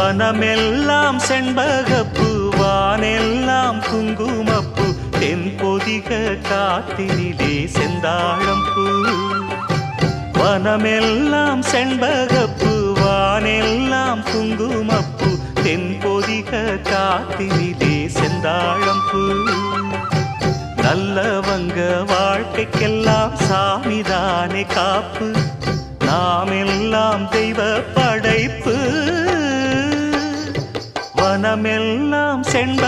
வனமெல்லாம் செண்பகப்பூ வானெல்லாம் குங்குமப்பூ தென்பொதிக காத்தினிலே செந்தாழம்பூ வனமெல்லாம் செண்பகப்பூ வானெல்லாம் குங்குமப்பூ தென்பொதிக காத்தினிலே செந்தாழம்பூ நல்லவங்க வாழ்க்கைக்கெல்லாம் சாமிதானே காப்பு நாம் எல்லாம் தெய்வ படைப்பு வனமெல்லாம் செண்ப